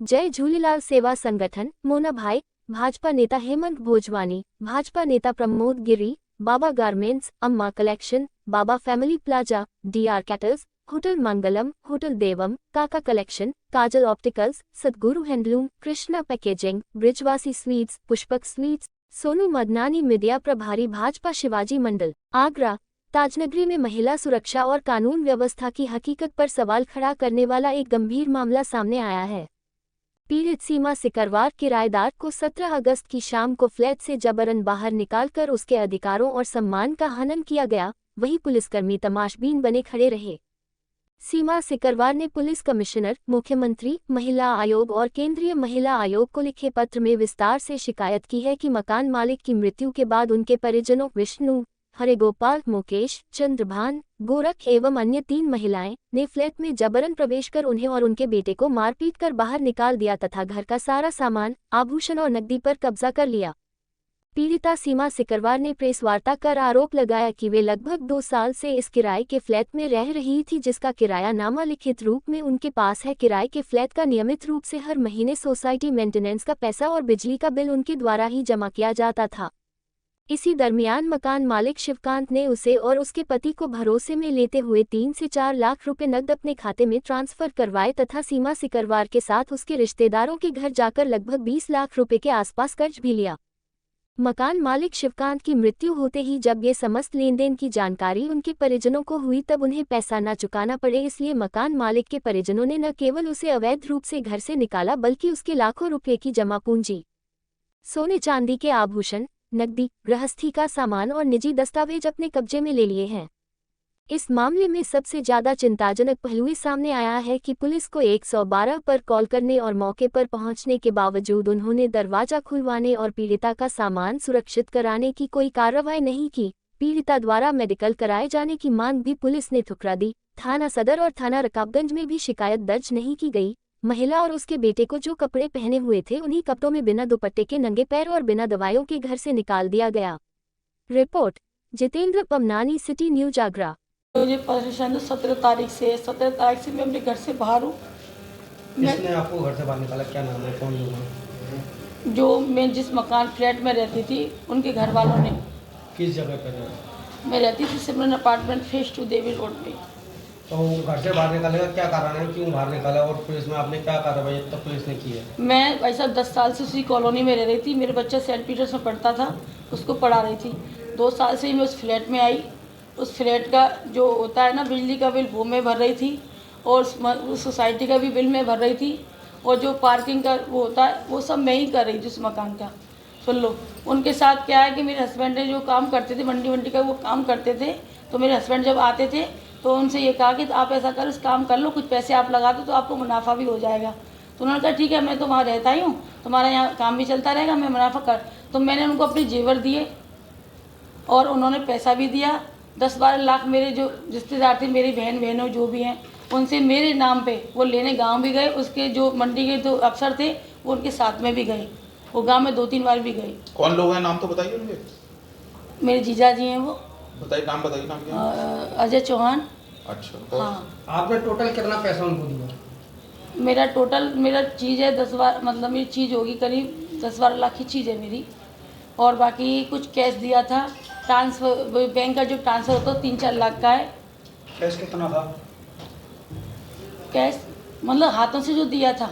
जय झूलेलाल सेवा संगठन मोनाभाई, भाजपा नेता हेमंत भोजवानी, भाजपा नेता Pramod Giri, Baba garments, Amma collection, Baba family plaza, DR kettles, hotel Mangalam, hotel Devam, Kaka collection, Kajal opticals, Sadguru handloom, Krishna packaging, Brijwasi sweets, Pushpak sweets, Sonu Madnani media प्रभारी भाजपा शिवाजी मंडल, आगरा। ताजनगरी में महिला सुरक्षा और कानून व्यवस्था की हकीकत पर सवाल खड़ा करने वाला एक गंभीर मामला सामने आया है। पीड़ित सीमा सिकरवार किराएदार को 17 अगस्त की शाम को फ्लैट से जबरन बाहर निकालकर उसके अधिकारों और सम्मान का हनन किया गया, वहीं पुलिसकर्मी तमाशबीन बने खड़े रहे। सीमा सिकरवार ने पुलिस कमिश्नर, मुख्यमंत्री, महिला आयोग और केंद्रीय महिला आयोग को लिखे पत्र में विस्तार से शिकायत की है कि मकान मालिक की मृत्यु के बाद उनके परिजनों विष्णु, हरेगोपाल, मुकेश, चंद्रभान, गोरख एवं अन्य 3 महिलाएं ने फ्लैट में जबरन प्रवेश कर उन्हें और उनके बेटे को मारपीट कर बाहर निकाल दिया तथा घर का सारा सामान, आभूषण और नकदी पर कब्जा कर लिया। पीड़िता सीमा सिकरवार ने प्रेस वार्ता कर आरोप लगाया कि वे लगभग 2 साल से इस किराए के फ्लैट में रह रही थी, जिसका किरायानामा लिखित रूप में उनके पास है। किराए के फ्लैट का नियमित रूप से हर महीने सोसाइटी मेंटेनेंस का पैसा और बिजली का बिल उनके द्वारा ही जमा किया जाता था। इसी दरमियान मकान मालिक शिवकांत ने उसे और उसके पति को भरोसे में लेते हुए 3 से 4 लाख रुपए नकद अपने खाते में ट्रांसफर करवाए तथा सीमा सिकरवार के साथ उसके रिश्तेदारों के घर जाकर लगभग 20 लाख रुपए के आसपास कर्ज भी लिया। मकान मालिक शिवकांत की मृत्यु होते ही जब ये समस्त लेन देन की जानकारी उनके परिजनों को हुई तब उन्हें पैसा न चुकाना पड़े, इसलिए मकान मालिक के परिजनों ने न केवल उसे अवैध रूप से घर से निकाला बल्कि उसके लाखों रुपये की जमा पूंजी, सोने चांदी के आभूषण, नकदी, गृहस्थी का सामान और निजी दस्तावेज अपने कब्जे में ले लिए हैं। इस मामले में सबसे ज्यादा चिंताजनक पहलू सामने आया है कि पुलिस को 112 पर कॉल करने और मौके पर पहुंचने के बावजूद उन्होंने दरवाजा खुलवाने और पीड़िता का सामान सुरक्षित कराने की कोई कार्रवाई नहीं की। पीड़िता द्वारा मेडिकल कराए जाने की मांग भी पुलिस ने ठुकरा दी। थाना सदर और थाना रकाबगंज में भी शिकायत दर्ज नहीं की गई। महिला और उसके बेटे को जो कपड़े पहने हुए थे उन्हीं कपड़ों में बिना दुपट्टे के नंगे पैर और बिना दवाइयों के घर से निकाल दिया गया। Report Jitendra Pamnani, city news, Agra. मुझे परेशान 17 तारीख से मैं अपने घर से बाहर हूँ। किसने आपको घर से बाहर निकाला? क्या नाम है, कौन लोग हैं? जो मैं जिस मकान फ्लैट में रहती थी उनके घर वालों ने। किस जगह पर? मैं रहती थी सिमरन अपार्टमेंट फेज 2 देवी रोड पे। तो घर से बाहर निकाले का क्या कारण है, क्यों बाहर निकाला और पुलिस में आपने क्या कार्रवाई तब पुलिस ने की है? मैं भाई साहब 10 साल से उसी कॉलोनी में रह रही थी। मेरे बच्चा सेंट पीटर्स में पढ़ता था, उसको पढ़ा रही थी। 2 साल से ही मैं उस फ्लैट में आई। उस फ्लैट का जो होता है ना बिजली का बिल वो मैं भर रही थी और उस सोसाइटी का भी बिल मैं भर रही थी और जो पार्किंग का वो होता है वो सब मैं ही कर रही थी उस मकान का। सुन लो, उनके साथ क्या है कि मेरे हस्बैंड ने जो काम करते थे मंडी का वो काम करते थे, तो मेरे हस्बैंड जब आते थे तो उनसे ये कहा कि आप ऐसा कर, इस काम कर लो, कुछ पैसे आप लगा दो तो आपको मुनाफा भी हो जाएगा। तो उन्होंने कहा ठीक है, मैं तो वहाँ रहता ही हूँ, तुम्हारा यहाँ काम भी चलता रहेगा, मैं मुनाफा कर। तो मैंने उनको अपने जेवर दिए और उन्होंने पैसा भी दिया। 10-12 लाख मेरे जो रिश्तेदार थे, मेरी बहनों जो भी हैं, उनसे मेरे नाम पे वो लेने गांव भी गए। उसके जो मंडी के जो अफसर थे वो उनके साथ में भी गए। वो गांव में 2-3 बार भी गए। कौन लोग हैं, नाम तो बताइए उनके। मेरे जीजा जी हैं वो। बताइए नाम, बताइए नाम क्या? अजय चौहान। अच्छा, और? हाँ। आपने टोटल कितना पैसा उनको दिया? मेरा चीज़ है 10-12, मतलब मेरी चीज़ होगी करीब 10-12 लाख की चीज़ है मेरी। और बाकी कुछ कैश दिया था, ट्रांसफ़र बैंक का जो ट्रांसफ़र होता है 3-4 लाख का है। कैश कितना था? कैश मतलब हाथों से जो दिया था।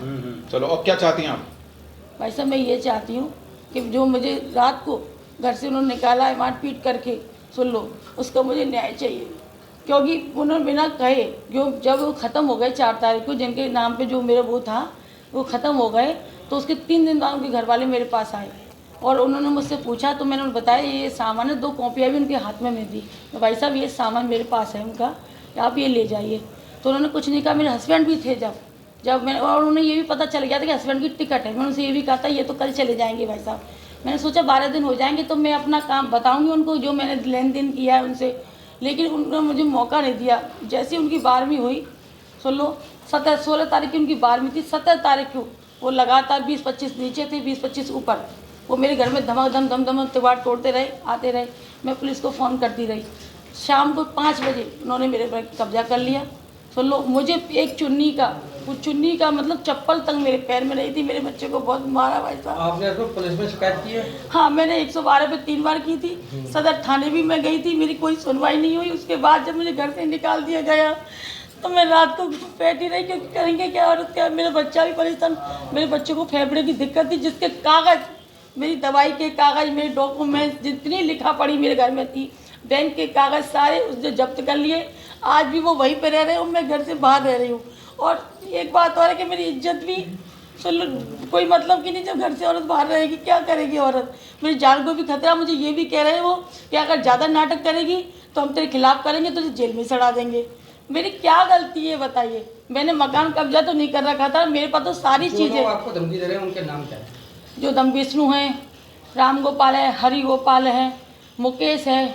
चलो, अब क्या चाहती हैं आप? भाई साहब मैं ये चाहती हूँ कि जो मुझे रात को घर से उन्होंने निकाला है मारपीट करके, सुन लो, उसका मुझे न्याय चाहिए। क्योंकि उन्होंने बिना कहे जो जब वो ख़त्म हो गए 4 तारीख को, जिनके नाम पे जो मेरा वो था वो ख़त्म हो गए, तो उसके 3 दिन बाद उनके घर वाले मेरे पास आए और उन्होंने मुझसे पूछा। तो मैंने उन्हें बताया ये सामान है, 2 कॉपियाँ भी उनके हाथ में मैं दी। तो भाई साहब ये सामान मेरे पास है उनका, आप ये ले जाइए। तो उन्होंने कुछ नहीं कहा। मेरे हस्बैंड भी थे जब मैंने, और उन्हें ये भी पता चल गया था कि हस्बैंड की टिकट है। मैंने उनसे ये भी कहा था ये तो कल चले जाएंगे भाई साहब। मैंने सोचा 12 दिन हो जाएंगे तो मैं अपना काम बताऊँगी उनको जो मैंने लेन देन किया है उनसे, लेकिन उन्होंने मुझे मौका नहीं दिया। जैसे उनकी 12वीं हुई, सुन लो, 16 तारीख की उनकी 12वीं थी, 17 तारीख को वो लगातार 20-25 नीचे थे, 20-25 ऊपर, वो मेरे घर में धम तिवाड़ तोड़ते रहे, आते रहे। मैं पुलिस को फ़ोन करती रही। शाम को 5 बजे उन्होंने मेरे पर कब्जा कर लिया। सुन लो, मुझे एक चुन्नी का, कुछ चुन्नी का मतलब चप्पल तक मेरे पैर में नहीं थी। मेरे बच्चे को बहुत मारा भाई साहब। आपने इसको पुलिस में शिकायत की है? हाँ, मैंने 112 पे 3 बार की थी। सदर थाने भी मैं गई थी, मेरी कोई सुनवाई नहीं हुई। उसके बाद जब मुझे घर से निकाल दिया गया तो मैं रात को बैठी रही, क्योंकि करेंगे क्या औरत क्या। मेरा बच्चा भी परेशान, मेरे बच्चे को फेफड़े की दिक्कत थी, जिसके कागज़, मेरी दवाई के कागज़, मेरे डॉक्यूमेंट्स, जितनी लिखा पढ़ी मेरे घर में थी, बैंक के कागज़ सारे उसने जब्त कर लिए। आज भी वो वहीं पे रह रहे हो, मैं घर से बाहर रह रही हूँ। और एक बात और है कि मेरी इज्जत भी सुन लो, कोई मतलब की नहीं। जब घर से औरत बाहर रहेगी, क्या करेगी औरत। मेरी जान को भी खतरा। मुझे ये भी कह रहे हैं वो कि अगर ज़्यादा नाटक करेगी तो हम तेरे खिलाफ़ करेंगे, तुझे जेल में सड़ा देंगे। मेरी क्या गलती है बताइए। मैंने मकान कब्जा तो नहीं कर रखा था, मेरे पास तो सारी चीज़ें। आपको धमकी दे रहे हैं उनके नाम क्या है? जो दम विष्णु हैं, राम गोपाल है, हरि गोपाल है, मुकेश है,